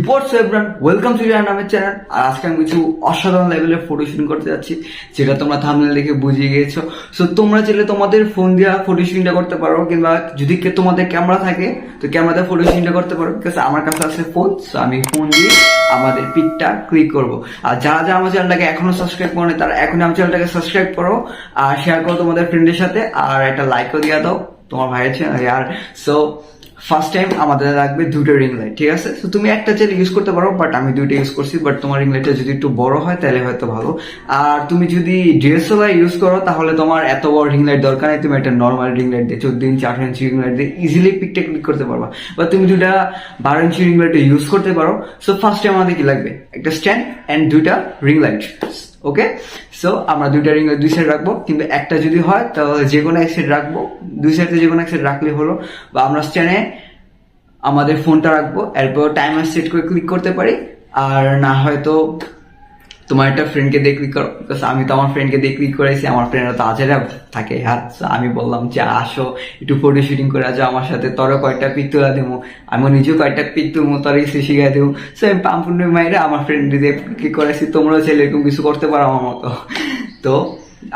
What's up everyone, welcome to Riyan Ahmed channel. আর আজকে আমি কিছু অসাধারণ লেভেলের ফটো শুটিং করতে যাচ্ছি, যেটা তোমরা থাম্বনেল দেখে বুঝিয়ে গিয়েছো। সো তোমরা চাইলে তোমাদের ফোন দিয়ে ফটো শুটিংটা করতে পারো, কিংবা যদি তোমাদের ক্যামেরা থাকে তো ক্যামেরাতে ফটো শুটিংটা করতে পারো। বিকজ আমার কাছে আছে ফোন, সো আমি ফোন দিয়ে আমাদের পিকটা ক্লিক করব। আর যারা যারা আমার চ্যানেলটাকে এখনো সাবস্ক্রাইব করে তারা এখনই আমার চ্যানেলটাকে সাবস্ক্রাইব করো, আর শেয়ার করো তোমাদের ফ্রেন্ডের সাথে, আর একটা লাইকও দিয়ে দাও তোমার ভাইয়ের চ্যানেল। আর সো ফার্স্ট টাইম আমাদের লাগবে দুটো রিং লাইট, ঠিক আছে? তো তুমি একটা চাইলে ইউজ করতে পারো, বাট আমি দুইটা ইউজ করছি। বাট তোমার রিং লাইটটা যদি একটু বড় হয় তাহলে হয়তো ভালো। আর তুমি যদি ডিএসএলআর ইউজ করো তাহলে তোমার এত বড় রিং লাইট দরকার নেই, তুমি একটা নর্মাল রিং লাইট দিয়ে 14 ইঞ্চি 18 ইঞ্চি রিং লাইট দিয়ে ইজিলি পিকটা ক্লিক করতে পারবা। বা তুমি দুটা 12 ইঞ্চি রিং লাইট ইউজ করতে পারো। সো ফার্স্ট টাইম আমাদের কি লাগবে? একটা স্ট্যান্ড অ্যান্ড দুইটা রিং লাইট। ওকে, সো আমরা দুইটা রিং লাইট দুই সাইড রাখবো, কিন্তু একটা যদি হয় তাহলে যে কোনো এক সাইড রাখবো। দুই সাইডে যে কোনো এক সাইড রাখলে হলো। বা আমরা স্ট্যান্ডে আমাদের ফোনটা রাখবো, এরপর টাইমার সেট করে ক্লিক করতে পারি। আর না হয়তো তোমার একটা ফ্রেন্ডকে দিয়ে ক্লিক করো, বিকজ আমি তো আমার ফ্রেন্ডকে দিয়ে ক্লিক করেছি। আমার ফ্রেন্ডরা তো আজেরা থাকে। হ্যাঁ, আমি বললাম যে আসো একটু ফটো শুটিং করে আসো আমার সাথে, তোরও কয়েকটা পিক তোলা দেবো, আমি নিজেও কয়েকটা পিক তুলবো, তোর এসে শিখাই দেবো। সো আমি পাম্পুন্ডি মাইরে আমার ফ্রেন্ড দিয়ে ক্লিক করেছি। তোমরাও চাইলে এরকম কিছু করতে পারো আমার মতো। তো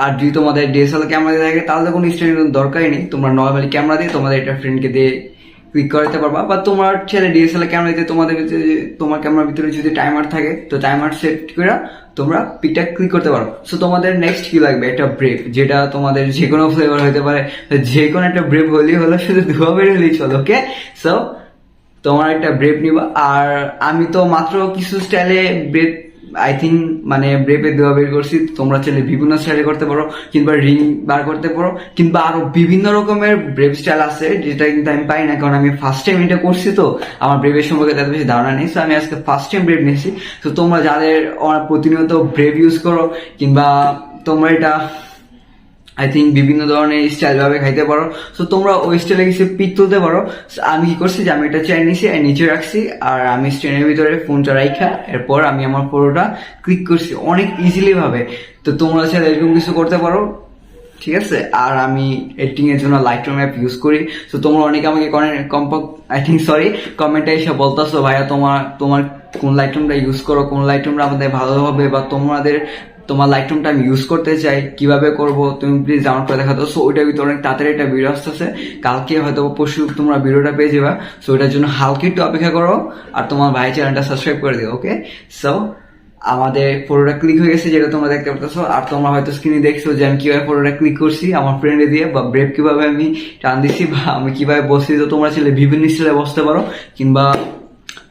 আর যদি তোমাদের ডিএসএলআর ক্যামেরা দিয়ে থাকে তাহলে কোনো স্ট্যান্ডের দরকারই নেই, তোমরা নর্মালি ক্যামেরা দিয়ে তোমাদের একটা ফ্রেন্ডকে দিয়ে ক্লিক করাতে পারবা। বা তোমার ছেলে ডিএসএলআর ক্যামেরা দিয়ে তোমার ক্যামেরার ভিতরে যদি টাইমার থাকে তো টাইমার সেট করে তোমরা পিকটা ক্লিক করতে পারো। সো তোমাদের নেক্সট কি লাগবে? একটা ব্রেভ, যেটা তোমাদের যে কোনো ফ্লেভার হতে পারে, যে কোনো একটা ব্রেভ হলেই হলো, শুধু ধোয়া বেরোলেই চলো। ওকে, সো তোমার একটা ব্রেভ নিবা। আর আমি তো মাত্র কিছু স্টাইলে ব্রেভ আই থিঙ্ক মানে ব্রেপে দেওয়া বের করছি। তোমরা চাইলে বিভিন্ন স্টাইলে করতে পারো, কিংবা রিং বার করতে পারো, কিংবা আরো বিভিন্ন রকমের ব্রেভ স্টাইল আছে, যেটা কিন্তু আমি পাই না, কারণ আমি ফার্স্ট টাইম এটা করছি। তো আমার ব্রেভের সম্পর্কে তাদের বেশি ধারণা নেই। সো আমি আজকে ফার্স্ট টাইম ব্রেভ নিয়েছি। তো তোমরা যাদের প্রতিনিয়ত ব্রেভ ইউজ করো, কিংবা তোমরা এটা আই থিঙ্ক বিভিন্ন ধরনের স্টাইল ভাবে খাইতে পারো, তো তোমরা ওই স্টাইলে কিছু পিক তুলতে পারো। আমি কি করছি যে আমি এটা চেয়ার নিছি আর নিচে রাখছি, আর আমি স্ট্যান্ডের ভিতরে ফোনটা রাখা, এরপর আমি আমার ফটোটা ক্লিক করছি অনেক ইজিলি ভাবে। তো তোমরা চাইলে এরকম কিছু করতে পারো, ঠিক আছে? আর আমি এডিটিং এর জন্য লাইটরুম অ্যাপ ইউজ করি। তো তোমরা অনেকে আমাকে কমেন্টে এসে বলতেছো ভাইয়া তোমার কোন লাইটরুমটা ইউজ করো, কোন লাইটরুমটা আমাদের ভালো হবে, বা তোমার লাইটরুমটা আমি ইউজ করতে চাই, কিভাবে করব তুমি প্লিজ ডাউনলোড করে দেখাতো। সো ওইটার ভিতরে অনেক তাড়াতাড়ি একটা ভিডিও আসতেছে, কালকে হয়তো পরশু তোমরা ভিডিওটা পেয়ে যাবা। সো ওইটার জন্য হালকা একটু অপেক্ষা করো, আর তোমার ভাই চ্যানেলটা সাবস্ক্রাইব করে দিও। ওকে, সো আমাদের ফটোটা ক্লিক হয়ে গেছে, যেটা তোমরা দেখতে পাচ্ছ। আর তোমরা হয়তো স্ক্রিনে দেখছো যে আমি কিভাবে ফটোটা ক্লিক করছি আমার ফ্রেন্ডে দিয়ে, বা ব্রেভ কিভাবে আমি টান দিচ্ছি, বা আমি কিভাবে বসছি। তো তোমরা চাইলে বিভিন্ন স্টাইলে বসতে পারো, কিংবা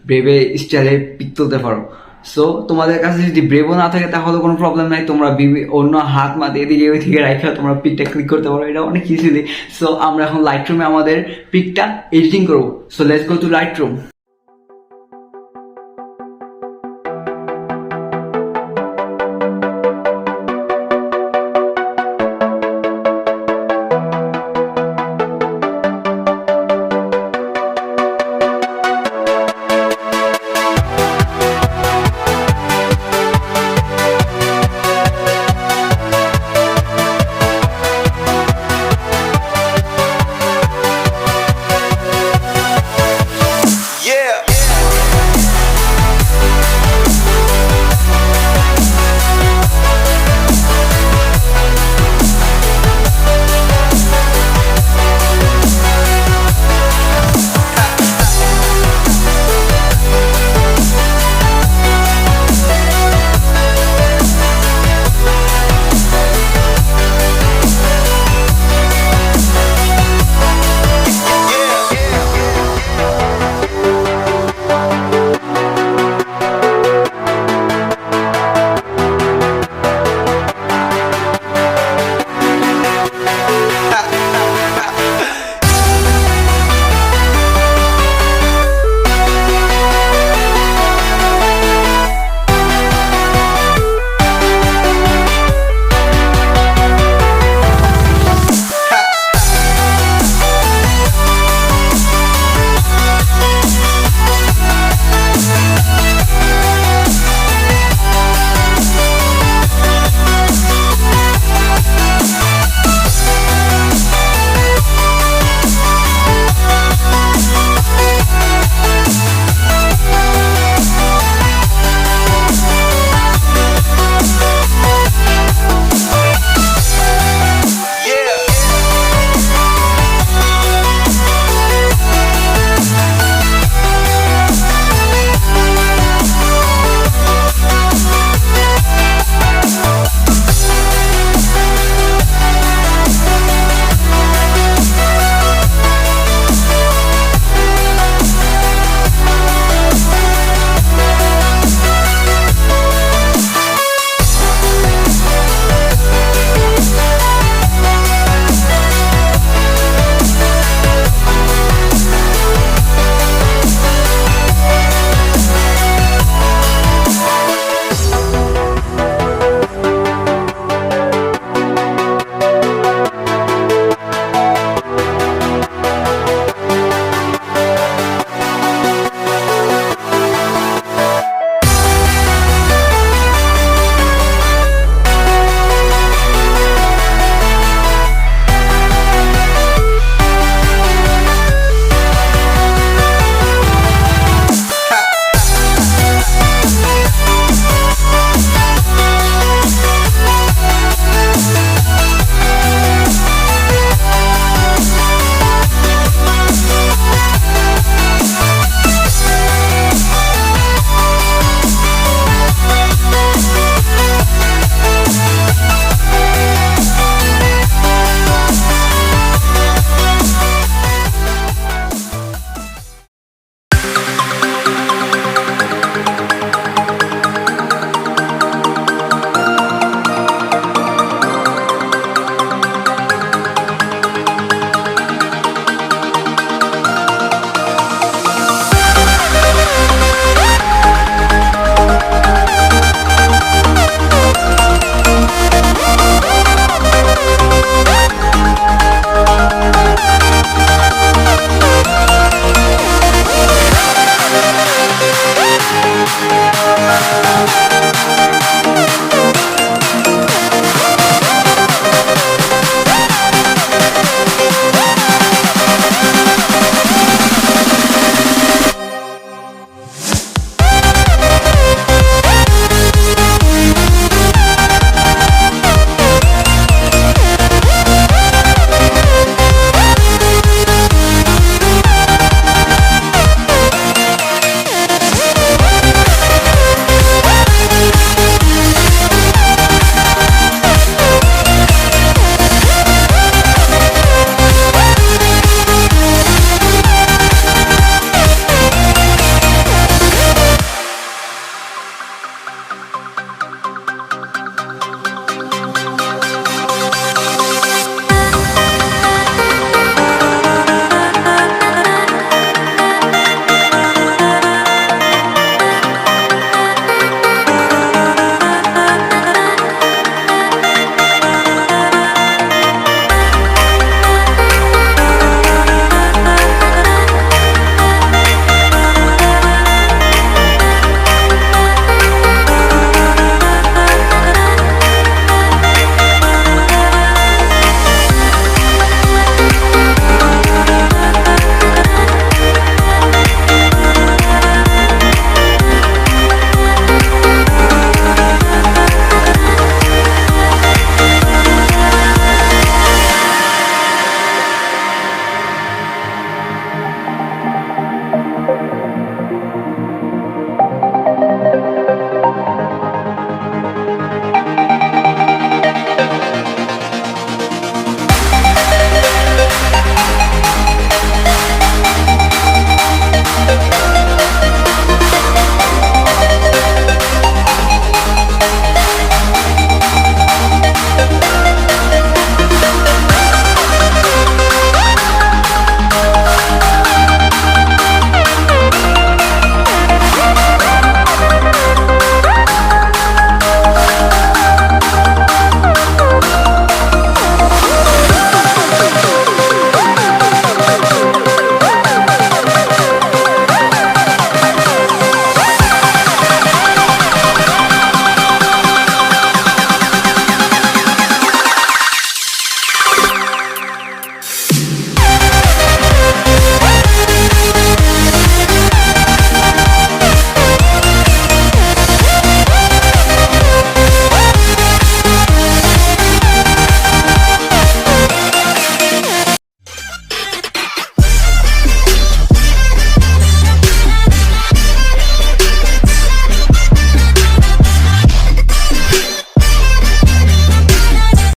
ব্রেভে স্টাইলে পিক তুলতে পারো। সো তোমাদের কাছে যদি ব্রেভও না থাকে তাহলে কোনো প্রবলেম নাই, তোমরা অন্য হাত মাতে এদিকে ওই দিকে রাখা তোমরা পিকটা ক্লিক করতে পারো, এটা অনেক ইজিলি। সো আমরা এখন লাইটরুমে আমাদের পিকটা এডিটিং করবো। So let's go to Lightroom.